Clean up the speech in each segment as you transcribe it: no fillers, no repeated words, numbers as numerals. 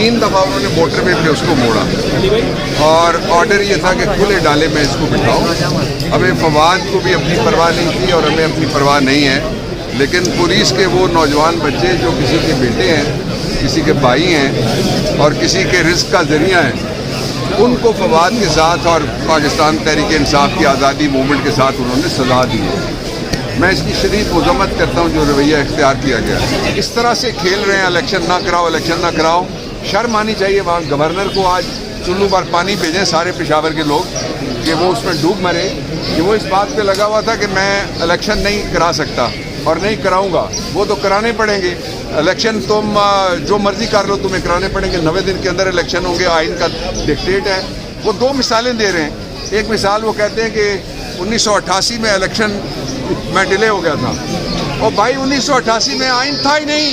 3 दफ़ा उन्होंने मोटरवे पे उसको मोड़ा और ऑर्डर ये था कि खुले डाले में इसको बिठाओ। हमें फवाद को भी अपनी परवाह नहीं थी और हमें अपनी परवाह नहीं है, लेकिन पुलिस के वो नौजवान बच्चे जो किसी के बेटे हैं, किसी के भाई हैं और किसी के रिस्क का ज़रिया हैं, उनको फवाद के साथ और पाकिस्तान तहरीक इंसाफ की आज़ादी मूवमेंट के साथ उन्होंने सजा दी है। मैं इसकी शदीद मज़म्मत करता हूँ जो रवैया इख्तियार किया गया है। इस तरह से खेल रहे हैं, इलेक्शन ना कराओ, इलेक्शन ना कराओ। शर्म आनी चाहिए वहाँ गवर्नर को। आज चुल्लू बार पानी भेजें सारे पेशावर के लोग कि वो उसमें डूब मरे, कि वो इस बात पे लगा हुआ था कि मैं इलेक्शन नहीं करा सकता और नहीं कराऊंगा। वो तो कराने पड़ेंगे इलेक्शन, तुम जो मर्जी कर लो, तुम्हें कराने पड़ेंगे। 90 दिन के अंदर इलेक्शन होंगे, आइन का डिक्टेट है। वो 2 मिसालें दे रहे हैं। एक मिसाल वो कहते हैं कि 1988 में इलेक्शन में डिले हो गया था, और भाई 1988 में आइन था ही नहीं,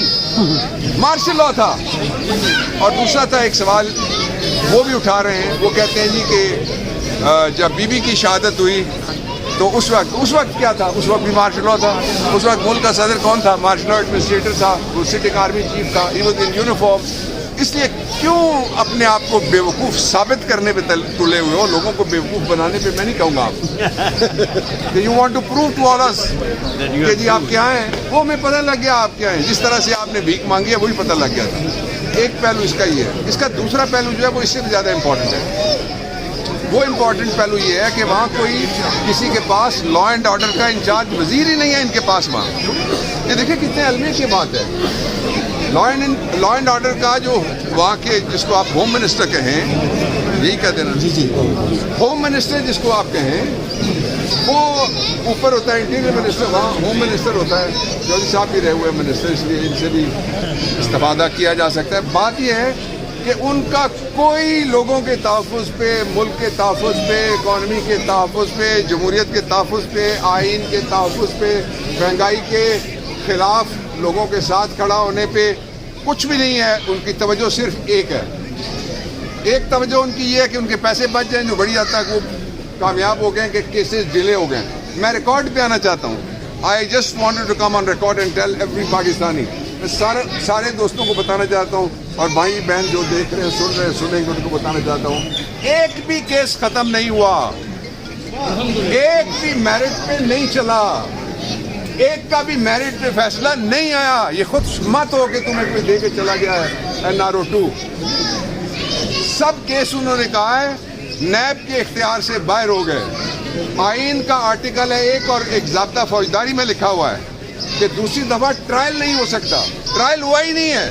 मार्शल लॉ था। और दूसरा था एक सवाल वो भी उठा रहे हैं, वो कहते हैं जी कि जब बीबी की शहादत हुई तो उस वक्त क्या था? उस वक्त भी मार्शल लॉ था। उस वक्त मुल्क का सदर कौन था? मार्शल लॉ एडमिनिस्ट्रेटर था, वो सिटिंग आर्मी चीफ था, ही वाज इन यूनिफॉर्म। इसलिए क्यों अपने आप को बेवकूफ़ साबित करने पे तुले हुए हो? लोगों को बेवकूफ़ बनाने पे मैं नहीं कहूँगा आप। You want to prove to all us कि जी आप क्या हैं, वो हमें पता लग गया आप क्या हैं। जिस तरह से आपने भीख मांगी है वही पता लग गया था। एक पहलू इसका ही है। इसका दूसरा पहलू जो है वो इससे भी ज़्यादा इम्पोर्टेंट है। वो इम्पोर्टेंट पहलू ये है कि वहाँ कोई किसी के पास लॉ एंड ऑर्डर का इंचार्ज वजीर ही नहीं है इनके पास वहाँ। ये देखिए कितने अलमे की बात है। लॉ एंड ऑर्डर का जो वहाँ के, जिसको आप होम मिनिस्टर कहें, यही कह देना, जी होम मिनिस्टर जिसको आप कहें, वो ऊपर होता है इंटीरियर मिनिस्टर, वहाँ होम मिनिस्टर होता है। चौधरी साहब भी रहे हुए मिनिस्टर, इसलिए इनसे भी इस्तेफादा किया जा सकता है। बात यह है कि उनका कोई लोगों के तहफ़्फ़ुज़ पे, मुल्क के तहफ़्फ़ुज़ पे, इकॉनमी के तहफ़्फ़ुज़ पे, जमहूरियत के तहफ़्फ़ुज़ पे, आइन के तहफ़्फ़ुज़ पे, महंगाई के ख़िलाफ़ लोगों के साथ खड़ा होने पे कुछ भी नहीं है। उनकी तवज्जो सिर्फ एक है। एक तवज्जो उनकी ये है कि उनके पैसे बच जाएं, जो बड़ी हद तक वो कामयाब हो गए कि केसेस डिले हो गए। मैं रिकॉर्ड पे आना चाहता हूँ। I just wanted to come on record and tell every Pakistani. मैं सारे दोस्तों को बताना चाहता हूँ और भाई बहन जो देख रहे हैं, सुन रहे हैं, सुनेंगे, उनको बताना चाहता हूँ, एक भी केस खत्म नहीं हुआ, एक भी मेरिट पे नहीं चला, एक का भी मेरिट पे फैसला नहीं आया। ये खुद मत हो कि तुम्हें कोई दे के चला गया है NRO 2। सब केस उन्होंने कहा है नैब के इख्तियार से बाहर हो गए। आइन का आर्टिकल है 1 और एक ज़ाब्ता फौजदारी में लिखा हुआ है कि दूसरी दफा ट्रायल नहीं हो सकता। ट्रायल हुआ ही नहीं है,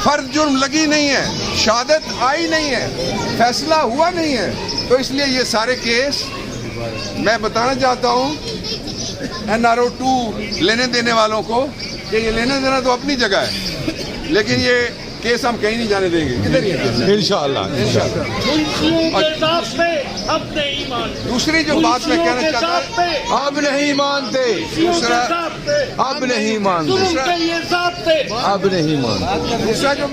फर्ज जुर्म लगी नहीं है, शहादत आई नहीं है, फैसला हुआ नहीं है। तो इसलिए ये सारे केस मैं बताना चाहता हूँ NRO 2 लेने देने वालों को कि ये लेने देना तो अपनी जगह है, लेकिन ये केस हम कहीं नहीं जाने देंगे। किधर ही इंशाअल्लाह। दूसरी जो बात मैं कहना चाहता हूँ, अब नहीं मानते, दूसरा अब नहीं मानते, अब नहीं मानते, दूसरा जो